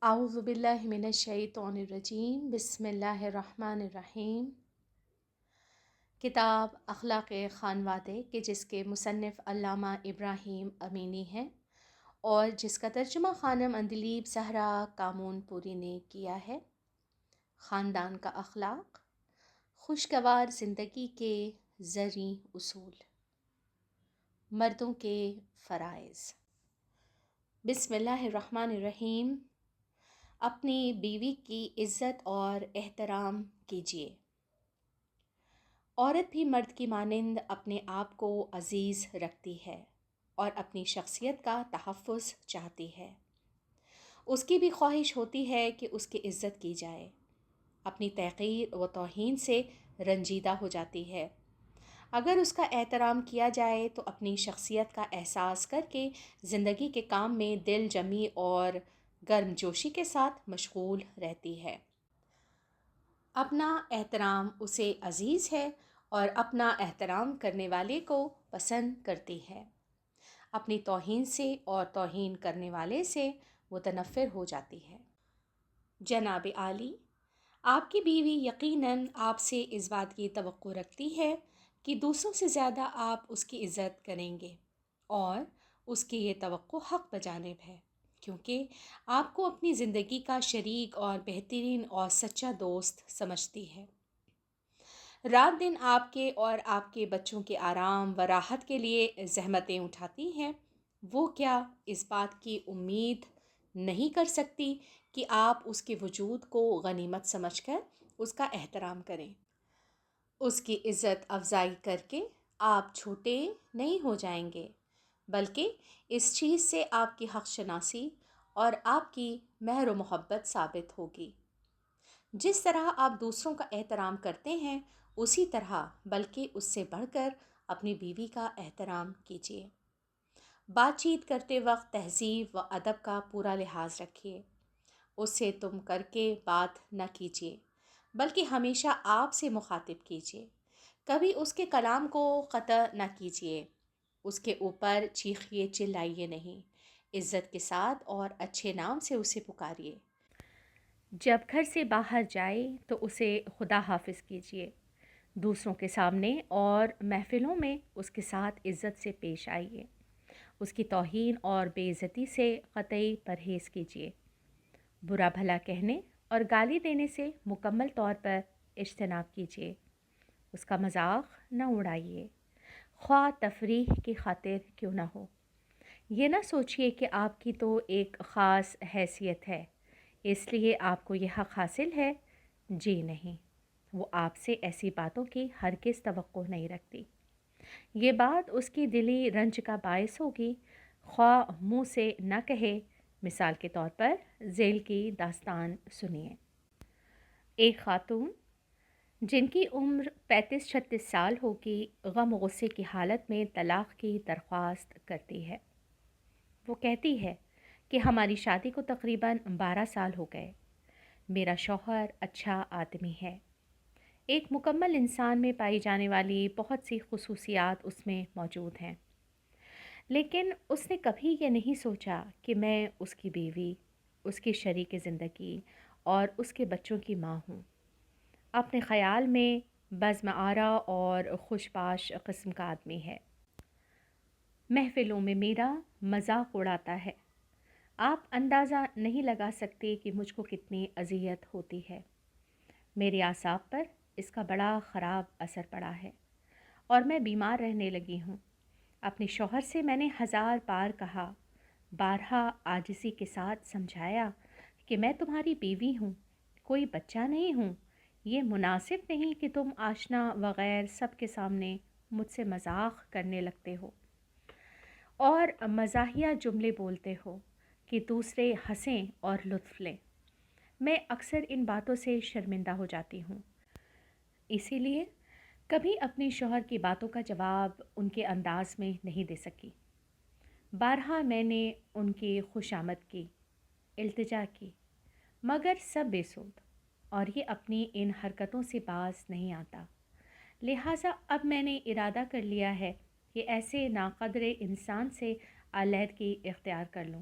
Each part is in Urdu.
اعوذ باللہ من الشیطان الرجیم، بسم اللہ الرحمن الرحیم۔ کتاب اخلاق خانوادے کہ جس کے مصنف علامہ ابراہیم امینی ہیں اور جس کا ترجمہ خانم اندلیب زہرا کامون پوری نے کیا ہے۔ خاندان کا اخلاق، خوشگوار زندگی کے زرعی اصول، مردوں کے فرائض۔ بسم اللہ الرحمن الرحیم۔ اپنی بیوی کی عزت اور احترام کیجیے۔ عورت بھی مرد کی مانند اپنے آپ کو عزیز رکھتی ہے اور اپنی شخصیت کا تحفظ چاہتی ہے۔ اس کی بھی خواہش ہوتی ہے کہ اس کی عزت کی جائے، اپنی تحقیر و توہین سے رنجیدہ ہو جاتی ہے۔ اگر اس کا احترام کیا جائے تو اپنی شخصیت کا احساس کر کے زندگی کے کام میں دل جمی اور گرم جوشی کے ساتھ مشغول رہتی ہے۔ اپنا احترام اسے عزیز ہے اور اپنا احترام کرنے والے کو پسند کرتی ہے۔ اپنی توہین سے اور توہین کرنے والے سے متنفر ہو جاتی ہے۔ جناب عالی، آپ کی بیوی یقیناً آپ سے اس بات کی توقع رکھتی ہے کہ دوسروں سے زیادہ آپ اس کی عزت کریں گے، اور اس کی یہ توقع حق بجانب ہے، کیونکہ آپ کو اپنی زندگی کا شریک اور بہترین اور سچا دوست سمجھتی ہے۔ رات دن آپ کے اور آپ کے بچوں کے آرام و راحت کے لیے زحمتیں اٹھاتی ہیں۔ وہ کیا اس بات کی امید نہیں کر سکتی کہ آپ اس کے وجود کو غنیمت سمجھ کر اس کا احترام کریں؟ اس کی عزت افزائی کر کے آپ چھوٹے نہیں ہو جائیں گے، بلکہ اس چیز سے آپ کی حق شناسی اور آپ کی مہر و محبت ثابت ہوگی۔ جس طرح آپ دوسروں کا احترام کرتے ہیں، اسی طرح بلکہ اس سے بڑھ کر اپنی بیوی کا احترام کیجیے۔ بات چیت کرتے وقت تہذیب و ادب کا پورا لحاظ رکھیے۔ اس سے تم کر کے بات نہ کیجیے، بلکہ ہمیشہ آپ سے مخاطب کیجیے۔ کبھی اس کے کلام کو قطع نہ کیجیے، اس کے اوپر چیخیے چلائیے نہیں، عزت کے ساتھ اور اچھے نام سے اسے پکاریے۔ جب گھر سے باہر جائے تو اسے خدا حافظ کیجیے۔ دوسروں کے سامنے اور محفلوں میں اس کے ساتھ عزت سے پیش آئیے۔ اس کی توہین اور بے عزتی سے قطعی پرہیز کیجیے۔ برا بھلا کہنے اور گالی دینے سے مکمل طور پر اجتناب کیجیے۔ اس کا مذاق نہ اڑائیے، خواہ تفریح کی خاطر کیوں نہ ہو۔ یہ نہ سوچئے کہ آپ کی تو ایک خاص حیثیت ہے، اس لیے آپ کو یہ حق حاصل ہے۔ جی نہیں، وہ آپ سے ایسی باتوں کی ہرگز توقع نہیں رکھتی۔ یہ بات اس کی دلی رنج کا باعث ہوگی، خواہ منہ سے نہ کہے۔ مثال کے طور پر ذیل کی داستان سنیے۔ ایک خاتون جن کی عمر 35-36 سال ہوگی، غم و غصے کی حالت میں طلاق کی درخواست کرتی ہے۔ وہ کہتی ہے کہ ہماری شادی کو تقریباً 12 سال ہو گئے۔ میرا شوہر اچھا آدمی ہے، ایک مکمل انسان میں پائی جانے والی بہت سی خصوصیات اس میں موجود ہیں، لیکن اس نے کبھی یہ نہیں سوچا کہ میں اس کی بیوی، اس کی شریک زندگی اور اس کے بچوں کی ماں ہوں۔ اپنے خیال میں بزم آرا اور خوش باش قسم کا آدمی ہے۔ محفلوں میں میرا مذاق اڑاتا ہے۔ آپ اندازہ نہیں لگا سکتے کہ مجھ کو کتنی اذیت ہوتی ہے۔ میرے اعصاب پر اس کا بڑا خراب اثر پڑا ہے اور میں بیمار رہنے لگی ہوں۔ اپنے شوہر سے میں نے 1000 بار کہا، بارہا عاجزی کے ساتھ سمجھایا کہ میں تمہاری بیوی ہوں، کوئی بچہ نہیں ہوں۔ یہ مناسب نہیں کہ تم آشنا وغیر سب کے سامنے مجھ سے مذاق کرنے لگتے ہو اور مزاحیہ جملے بولتے ہو کہ دوسرے ہنسیں اور لطف لیں۔ میں اکثر ان باتوں سے شرمندہ ہو جاتی ہوں، اسی لیے کبھی اپنے شوہر کی باتوں کا جواب ان کے انداز میں نہیں دے سکی۔ بارہا میں نے ان کی خوشامد کی، التجا کی، مگر سب بے سود، اور یہ اپنی ان حرکتوں سے باز نہیں آتا۔ لہٰذا اب میں نے ارادہ کر لیا ہے کہ ایسے ناقدر انسان سے علیحدگی اختیار کر لوں،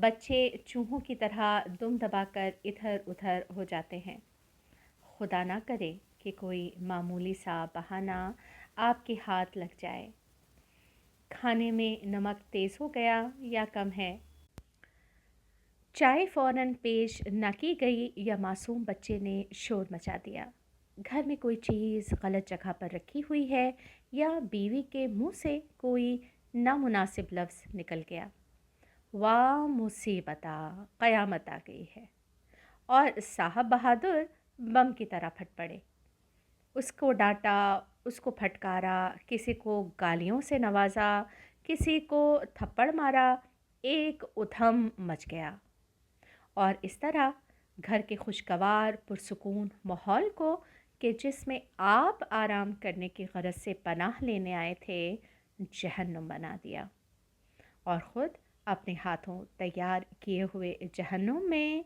بچے چوہوں کی طرح دم دبا کر ادھر ادھر ہو جاتے ہیں۔ خدا نہ کرے کہ کوئی معمولی سا بہانہ آپ کے ہاتھ لگ جائے۔ کھانے میں نمک تیز ہو گیا یا کم ہے، چائے فوراً پیش نہ کی گئی یا معصوم بچے نے شور مچا دیا، گھر میں کوئی چیز غلط جگہ پر رکھی ہوئی ہے یا بیوی کے منہ سے کوئی نامناسب لفظ نکل گیا، واہ مصیبتہ، قیامت آ گئی ہے، اور صاحب بہادر بم کی طرح پھٹ پڑے۔ اس کو ڈانٹا، اس کو پھٹکارا، کسی کو گالیوں سے نوازا، کسی کو تھپڑ مارا، ایک ادھم مچ گیا، اور اس طرح گھر کے خوشگوار پرسکون ماحول کو کہ جس میں آپ آرام کرنے کی غرض سے پناہ لینے آئے تھے جہنم بنا دیا، اور خود اپنے ہاتھوں تیار کیے ہوئے جہنم میں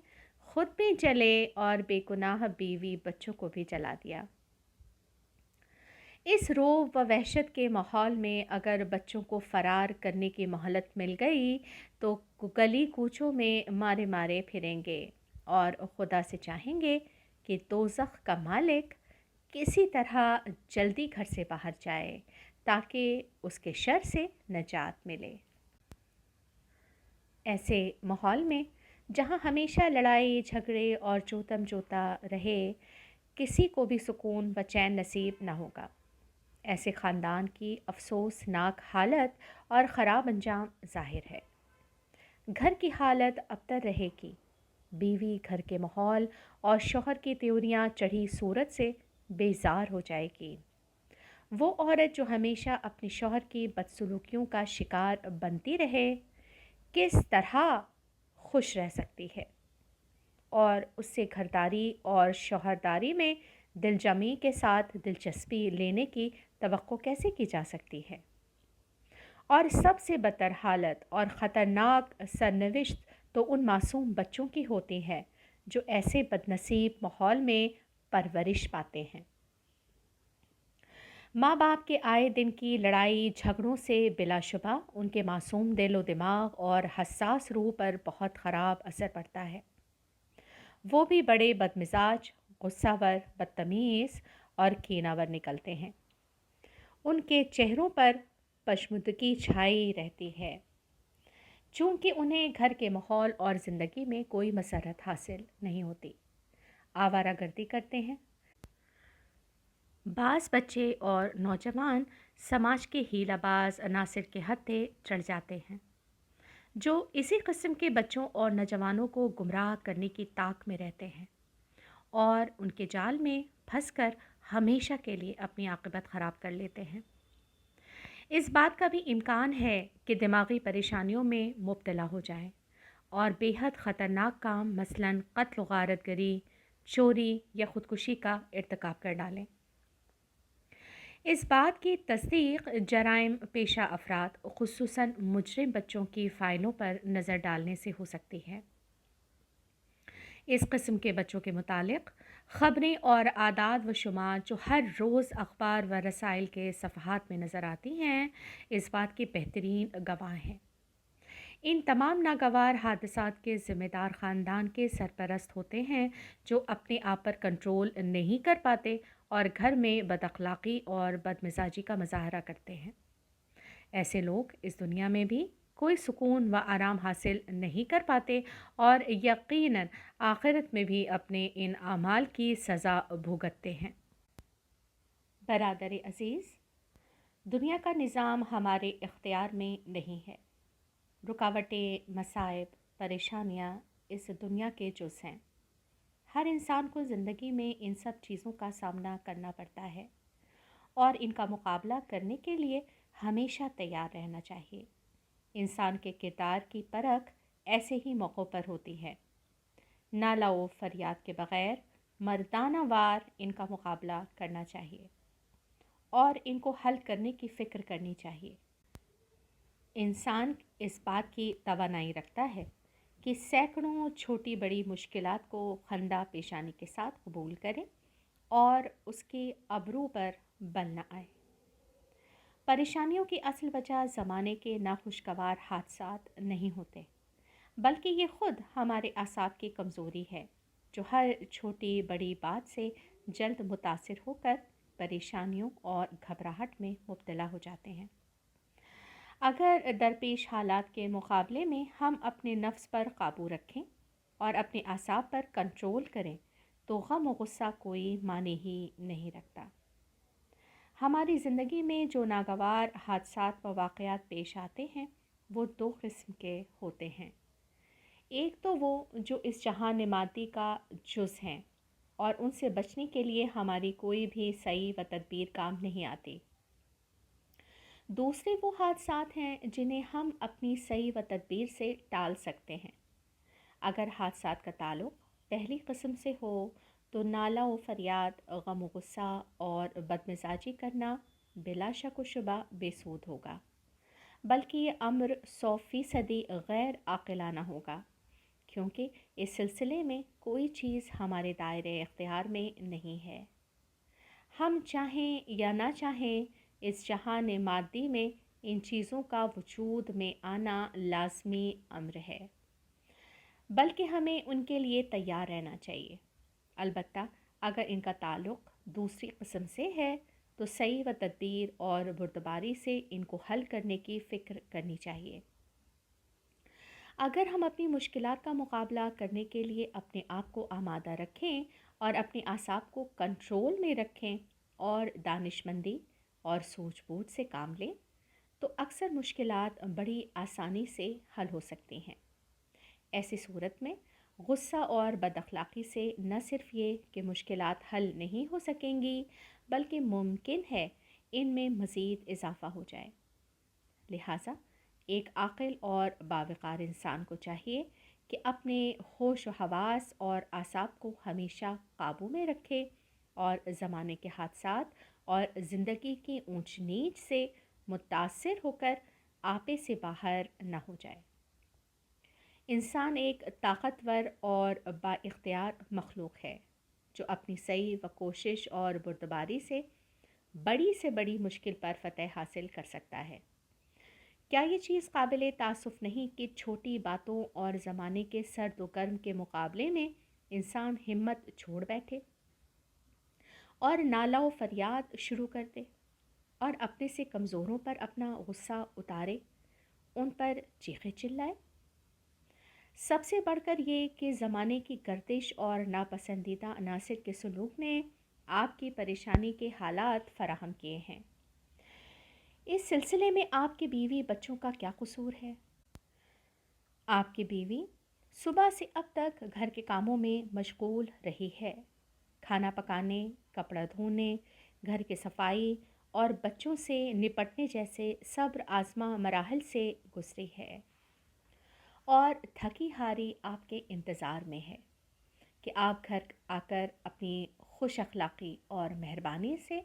خود بھی جلے اور بے گناہ بیوی بچوں کو بھی جلا دیا۔ اس رعب و وحشت کے ماحول میں اگر بچوں کو فرار کرنے کی مہلت مل گئی تو گلی کوچوں میں مارے مارے پھریں گے اور خدا سے چاہیں گے کہ دوزخ کا مالک کسی طرح جلدی گھر سے باہر جائے تاکہ اس کے شر سے نجات ملے۔ ایسے ماحول میں جہاں ہمیشہ لڑائی جھگڑے اور چوتم چوتا رہے، کسی کو بھی سکون و چین نصیب نہ ہوگا۔ ایسے خاندان کی افسوسناک حالت اور خراب انجام ظاہر ہے۔ گھر کی حالت ابتر رہے گی، بیوی گھر کے ماحول اور شوہر کی تیوریاں چڑھی صورت سے بیزار ہو جائے گی۔ وہ عورت جو ہمیشہ اپنے شوہر کی بدسلوکیوں کا شکار بنتی رہے، کس طرح خوش رہ سکتی ہے، اور اس سے گھرداری اور شوہرداری میں دل جمی کے ساتھ دلچسپی لینے کی توقع کیسے کی جا سکتی ہے؟ اور سب سے بدتر حالت اور خطرناک سرنوشت تو ان معصوم بچوں کی ہوتی ہے جو ایسے بدنصیب ماحول میں پرورش پاتے ہیں۔ ماں باپ کے آئے دن کی لڑائی جھگڑوں سے بلا شبہ ان کے معصوم دل و دماغ اور حساس روح پر بہت خراب اثر پڑتا ہے۔ وہ بھی بڑے بدمزاج، غصہ ور، بدتمیز اور کینہ ور نکلتے ہیں۔ ان کے چہروں پر پشمدگی چھائی رہتی ہے، چونکہ انہیں گھر کے ماحول اور زندگی میں کوئی مسرت حاصل نہیں ہوتی۔ آوارہ گردی کرتے ہیں۔ بعض بچے اور نوجوان سماج کے ہیلہ باز عناصر کے ہتھے چڑھ جاتے ہیں جو اسی قسم کے بچوں اور نوجوانوں کو گمراہ کرنے کی طاق میں رہتے ہیں اور ان کے جال میں پھنس کر ہمیشہ کے لیے اپنی عاقبت خراب کر لیتے ہیں۔ اس بات کا بھی امکان ہے کہ دماغی پریشانیوں میں مبتلا ہو جائیں اور بے حد خطرناک کام مثلاً قتل و غارت گری، چوری یا خودکشی کا ارتکاب کر ڈالیں۔ اس بات کی تصدیق جرائم پیشہ افراد خصوصاً مجرم بچوں کی فائلوں پر نظر ڈالنے سے ہو سکتی ہے۔ اس قسم کے بچوں کے متعلق خبریں اور اعداد و شمار جو ہر روز اخبار و رسائل کے صفحات میں نظر آتی ہیں اس بات کی بہترین گواہ ہیں۔ ان تمام ناگوار حادثات کے ذمہ دار خاندان کے سرپرست ہوتے ہیں جو اپنے آپ پر کنٹرول نہیں کر پاتے اور گھر میں بد اخلاقی اور بد مزاجی کا مظاہرہ کرتے ہیں۔ ایسے لوگ اس دنیا میں بھی کوئی سکون و آرام حاصل نہیں کر پاتے اور یقیناً آخرت میں بھی اپنے ان اعمال کی سزا بھگتتے ہیں۔ برادر عزیز، دنیا کا نظام ہمارے اختیار میں نہیں ہے۔ رکاوٹیں، مصائب، پریشانیاں اس دنیا کے جز ہیں۔ ہر انسان کو زندگی میں ان سب چیزوں کا سامنا کرنا پڑتا ہے اور ان کا مقابلہ کرنے کے لیے ہمیشہ تیار رہنا چاہیے۔ انسان کے کردار کی پرکھ ایسے ہی موقعوں پر ہوتی ہے۔ نالہ و فریاد کے بغیر مردانہ وار ان کا مقابلہ کرنا چاہیے اور ان کو حل کرنے کی فکر کرنی چاہیے۔ انسان اس بات کی توانائی رکھتا ہے کہ سینکڑوں چھوٹی بڑی مشکلات کو خندہ پیشانی کے ساتھ قبول کرے اور اس کی ابرو پر بل نہ آئے۔ پریشانیوں کی اصل وجہ زمانے کے ناخوشگوار حادثات نہیں ہوتے بلکہ یہ خود ہمارے اعصاب کی کمزوری ہے جو ہر چھوٹی بڑی بات سے جلد متاثر ہو کر پریشانیوں اور گھبراہٹ میں مبتلا ہو جاتے ہیں۔ اگر درپیش حالات کے مقابلے میں ہم اپنے نفس پر قابو رکھیں اور اپنے اعصاب پر کنٹرول کریں تو غم و غصہ کوئی معنی ہی نہیں رکھتا۔ ہماری زندگی میں جو ناگوار حادثات و واقعات پیش آتے ہیں وہ دو قسم کے ہوتے ہیں۔ ایک تو وہ جو اس جہان مادی کا جز ہیں اور ان سے بچنے کے لیے ہماری کوئی بھی صحیح و تدبیر کام نہیں آتی۔ دوسرے وہ حادثات ہیں جنہیں ہم اپنی صحیح و تدبیر سے ٹال سکتے ہیں۔ اگر حادثات کا تعلق پہلی قسم سے ہو تو نالہ و فریاد، غم و غصہ اور بدمزاجی کرنا بلا شک و شبہ بے سود ہوگا، بلکہ یہ امر 100% غیر عاقلانہ ہوگا، کیونکہ اس سلسلے میں کوئی چیز ہمارے دائرۂ اختیار میں نہیں ہے۔ ہم چاہیں یا نہ چاہیں اس جہان مادی میں ان چیزوں کا وجود میں آنا لازمی امر ہے، بلکہ ہمیں ان کے لیے تیار رہنا چاہیے۔ البتہ اگر ان کا تعلق دوسری قسم سے ہے تو صحیح و تدبیر اور بردباری سے ان کو حل کرنے کی فکر کرنی چاہیے۔ اگر ہم اپنی مشکلات کا مقابلہ کرنے کے لیے اپنے آپ کو آمادہ رکھیں اور اپنے اعصاب کو کنٹرول میں رکھیں اور دانش مندی اور سوجھ بوجھ سے کام لیں تو اکثر مشکلات بڑی آسانی سے حل ہو سکتی ہیں۔ ایسی صورت میں غصہ اور بد اخلاقی سے نہ صرف یہ کہ مشکلات حل نہیں ہو سکیں گی بلکہ ممکن ہے ان میں مزید اضافہ ہو جائے۔ لہٰذا ایک عاقل اور باوقار انسان کو چاہیے کہ اپنے ہوش و حواس اور اعصاب کو ہمیشہ قابو میں رکھے اور زمانے کے حادثات اور زندگی کی اونچ نیچ سے متاثر ہو کر آپے سے باہر نہ ہو جائے۔ انسان ایک طاقتور اور با اختیار مخلوق ہے جو اپنی سعی و کوشش اور بردباری سے بڑی مشکل پر فتح حاصل کر سکتا ہے۔ کیا یہ چیز قابل تأسف نہیں کہ چھوٹی باتوں اور زمانے کے سرد و گرم کے مقابلے میں انسان ہمت چھوڑ بیٹھے اور نالہ و فریاد شروع کر دے اور اپنے سے کمزوروں پر اپنا غصہ اتارے، ان پر چیخے چلائے؟ سب سے بڑھ کر یہ کہ زمانے کی گردش اور ناپسندیدہ عناصر کے سلوک نے آپ کی پریشانی کے حالات فراہم کیے ہیں۔ اس سلسلے میں آپ کے بیوی بچوں کا کیا قصور ہے؟ آپ کی بیوی صبح سے اب تک گھر کے کاموں میں مشغول رہی ہے، کھانا پکانے، کپڑا دھونے، گھر کی صفائی اور بچوں سے نپٹنے جیسے صبر آزما مراحل سے گزری ہے، اور تھکی ہاری آپ کے انتظار میں ہے کہ آپ گھر آ کر اپنی خوش اخلاقی اور مہربانی سے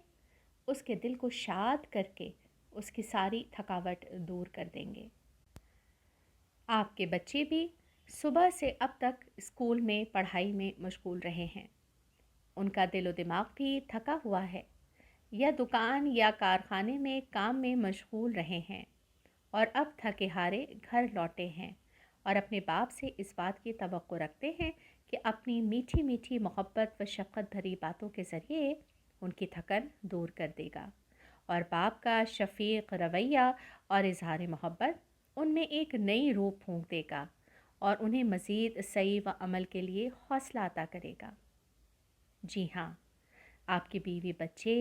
اس کے دل کو شاد کر کے اس کی ساری تھکاوٹ دور کر دیں گے۔ آپ کے بچے بھی صبح سے اب تک اسکول میں پڑھائی میں مشغول رہے ہیں، ان کا دل و دماغ بھی تھکا ہوا ہے، یا دکان یا کارخانے میں کام میں مشغول رہے ہیں اور اب تھکے ہارے گھر لوٹے ہیں اور اپنے باپ سے اس بات کی توقع رکھتے ہیں کہ اپنی میٹھی میٹھی محبت و شفقت بھری باتوں کے ذریعے ان کی تھکن دور کر دے گا، اور باپ کا شفیق رویہ اور اظہار محبت ان میں ایک نئی روح پھونک دے گا اور انہیں مزید سعی و عمل کے لیے حوصلہ عطا کرے گا۔ جی ہاں، آپ کی بیوی بچے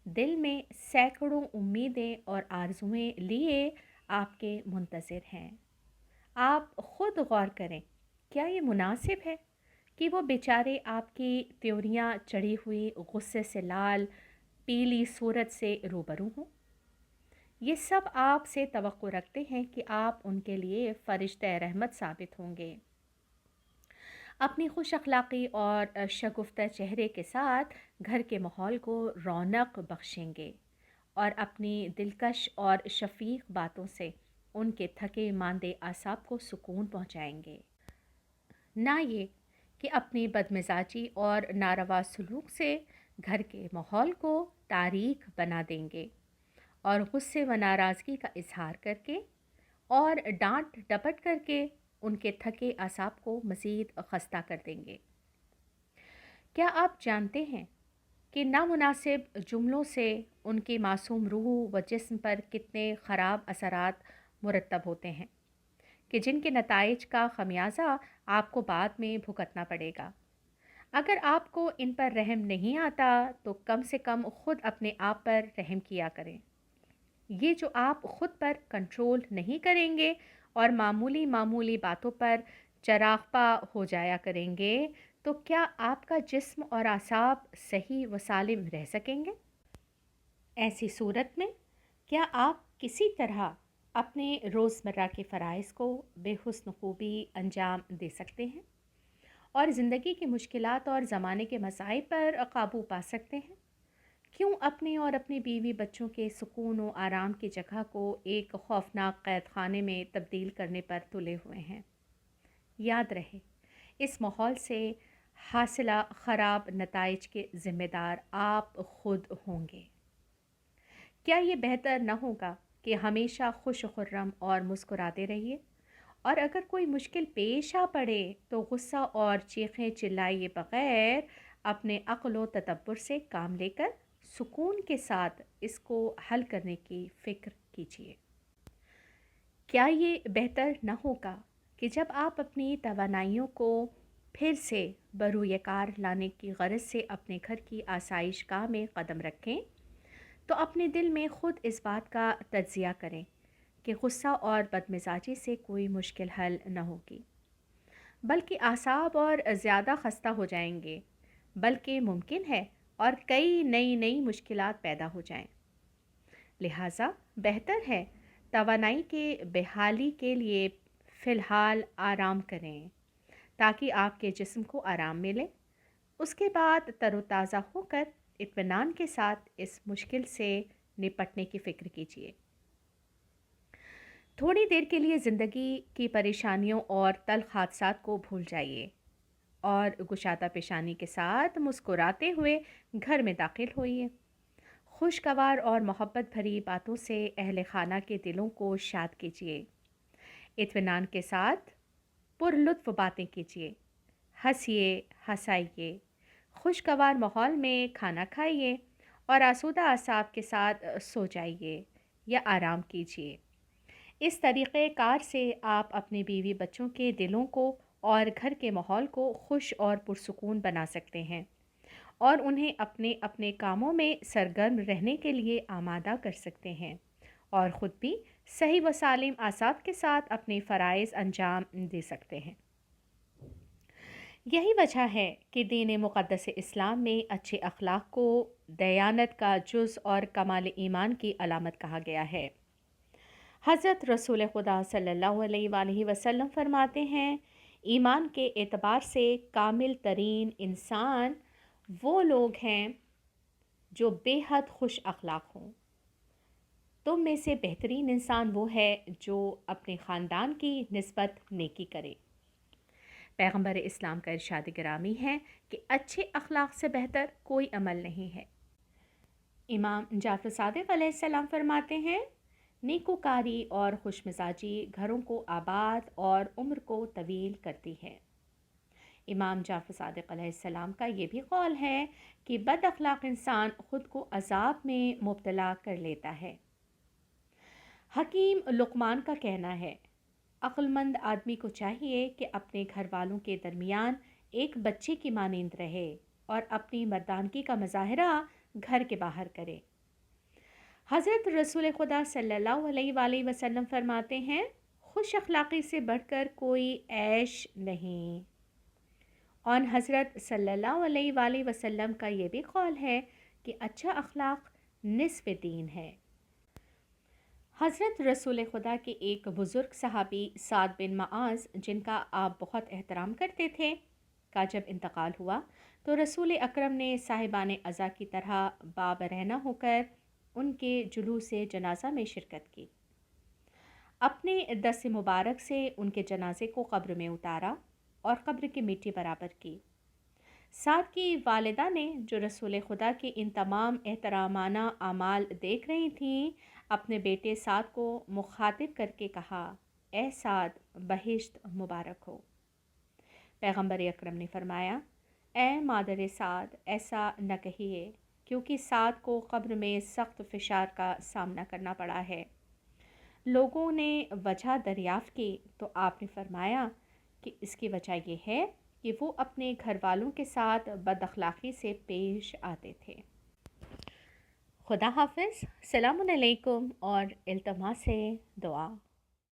دل میں سینکڑوں امیدیں اور آرزوئیں لیے آپ کے منتظر ہیں۔ آپ خود غور کریں، کیا یہ مناسب ہے کہ وہ بیچارے آپ کی تیوریاں چڑھی ہوئی غصے سے لال پیلی صورت سے روبرو ہوں؟ یہ سب آپ سے توقع رکھتے ہیں کہ آپ ان کے لیے فرشتہ رحمت ثابت ہوں گے، اپنی خوش اخلاقی اور شگفتہ چہرے کے ساتھ گھر کے ماحول کو رونق بخشیں گے اور اپنی دلکش اور شفیق باتوں سے ان کے تھکے ماندے اعصاب کو سکون پہنچائیں گے، نہ یہ کہ اپنی بدمزاجی اور ناروا سلوک سے گھر کے ماحول کو تاریک بنا دیں گے اور غصے و ناراضگی کا اظہار کر کے اور ڈانٹ ڈپٹ کر کے ان کے تھکے اعصاب کو مزید خستہ کر دیں گے۔ کیا آپ جانتے ہیں کہ نامناسب جملوں سے ان کی معصوم روح و جسم پر کتنے خراب اثرات مرتب ہوتے ہیں کہ جن کے نتائج کا خمیازہ آپ کو بعد میں بھگتنا پڑے گا؟ اگر آپ کو ان پر رحم نہیں آتا تو کم سے کم خود اپنے آپ پر رحم کیا کریں۔ یہ جو آپ خود پر کنٹرول نہیں کریں گے اور معمولی معمولی باتوں پر چراغپا ہو جایا کریں گے تو کیا آپ کا جسم اور اعصاب صحیح و سالم رہ سکیں گے؟ ایسی صورت میں کیا آپ کسی طرح اپنے روزمرہ کے فرائض کو بے حسن خوبی انجام دے سکتے ہیں اور زندگی کی مشکلات اور زمانے کے مسائل پر قابو پا سکتے ہیں؟ کیوں اپنے اور اپنی بیوی بچوں کے سکون و آرام کی جگہ کو ایک خوفناک قید خانے میں تبدیل کرنے پر تلے ہوئے ہیں؟ یاد رہے، اس ماحول سے حاصلہ خراب نتائج کے ذمہ دار آپ خود ہوں گے۔ کیا یہ بہتر نہ ہوگا کہ ہمیشہ خوش و خرم اور مسکراتے رہیے اور اگر کوئی مشکل پیش آ پڑے تو غصہ اور چیخیں چلائے بغیر اپنے عقل و تدبر سے کام لے کر سکون کے ساتھ اس کو حل کرنے کی فکر کیجیے؟ کیا یہ بہتر نہ ہوگا کہ جب آپ اپنی توانائیوں کو پھر سے بروئے کار لانے کی غرض سے اپنے گھر کی آسائش گاہ میں قدم رکھیں تو اپنے دل میں خود اس بات کا تجزیہ کریں کہ غصہ اور بدمزاجی سے کوئی مشکل حل نہ ہوگی، بلکہ اعصاب اور زیادہ خستہ ہو جائیں گے، بلکہ ممکن ہے اور کئی نئی مشکلات پیدا ہو جائیں۔ لہٰذا بہتر ہے توانائی کے بحالی کے لیے فی الحال آرام کریں تاکہ آپ کے جسم کو آرام ملے۔ اس کے بعد تر و تازہ ہو کر اطمینان کے ساتھ اس مشکل سے نپٹنے کی فکر کیجیے۔ تھوڑی دیر کے لیے زندگی کی پریشانیوں اور تلخ حادثات کو بھول جائیے اور گشادہ پیشانی کے ساتھ مسکراتے ہوئے گھر میں داخل ہوئیے۔ خوشگوار اور محبت بھری باتوں سے اہل خانہ کے دلوں کو شاد کیجیے۔ اطمینان کے ساتھ پرلطف باتیں کیجیے، ہنسیے، ہنسائیے، خوشگوار ماحول میں کھانا کھائیے اور آسودہ اعصاب کے ساتھ سو جائیے یا آرام کیجیے۔ اس طریقہ کار سے آپ اپنے بیوی بچوں کے دلوں کو اور گھر کے ماحول کو خوش اور پرسکون بنا سکتے ہیں اور انہیں اپنے اپنے کاموں میں سرگرم رہنے کے لیے آمادہ کر سکتے ہیں اور خود بھی صحیح و سالم اعصاب کے ساتھ اپنے فرائض انجام دے سکتے ہیں۔ یہی وجہ ہے کہ دین مقدس اسلام میں اچھے اخلاق کو دیانت کا جز اور کمال ایمان کی علامت کہا گیا ہے۔ حضرت رسول خدا صلی اللہ علیہ وآلہ وسلم فرماتے ہیں، ایمان کے اعتبار سے کامل ترین انسان وہ لوگ ہیں جو بے حد خوش اخلاق ہوں۔ تم میں سے بہترین انسان وہ ہے جو اپنے خاندان کی نسبت نیکی کرے۔ پیغمبر اسلام کا ارشاد گرامی ہے کہ اچھے اخلاق سے بہتر کوئی عمل نہیں ہے۔ امام جعفر صادق علیہ السلام فرماتے ہیں، نیکوکاری اور خوش مزاجی گھروں کو آباد اور عمر کو طویل کرتی ہے۔ امام جعفر صادق علیہ السلام کا یہ بھی قول ہے کہ بد اخلاق انسان خود کو عذاب میں مبتلا کر لیتا ہے۔ حکیم لقمان کا کہنا ہے، عقل مند آدمی کو چاہیے کہ اپنے گھر والوں کے درمیان ایک بچے کی مانند رہے اور اپنی مردانگی کا مظاہرہ گھر کے باہر کرے۔ حضرت رسول خدا صلی اللہ علیہ وآلہ وسلم فرماتے ہیں، خوش اخلاقی سے بڑھ کر کوئی عیش نہیں۔ اور حضرت صلی اللہ علیہ وآلہ وسلم کا یہ بھی قول ہے کہ اچھا اخلاق نصف دین ہے۔ حضرت رسول خدا کے ایک بزرگ صحابی سعد بن معاذ، جن کا آپ بہت احترام کرتے تھے، کا جب انتقال ہوا تو رسول اکرم نے صاحبان عزا کی طرح باب رہنا ہو کر ان کے جلوس جنازہ میں شرکت کی۔ اپنے دست مبارک سے ان کے جنازے کو قبر میں اتارا اور قبر کی مٹی برابر کی۔ سعد کی والدہ نے، جو رسول خدا کے ان تمام احترامانہ اعمال دیکھ رہی تھیں، اپنے بیٹے سعد کو مخاطب کر کے کہا، اے سعد بہشت مبارک ہو۔ پیغمبر اکرم نے فرمایا اے مادر سعد ایسا نہ کہیے، کیونکہ سعد کو قبر میں سخت فشار کا سامنا کرنا پڑا ہے۔ لوگوں نے وجہ دریافت کی تو آپ نے فرمایا کہ اس کی وجہ یہ ہے کہ وہ اپنے گھر والوں کے ساتھ بد اخلاقی سے پیش آتے تھے۔ خدا حافظ، السلام علیکم اور التماس ہے دعا۔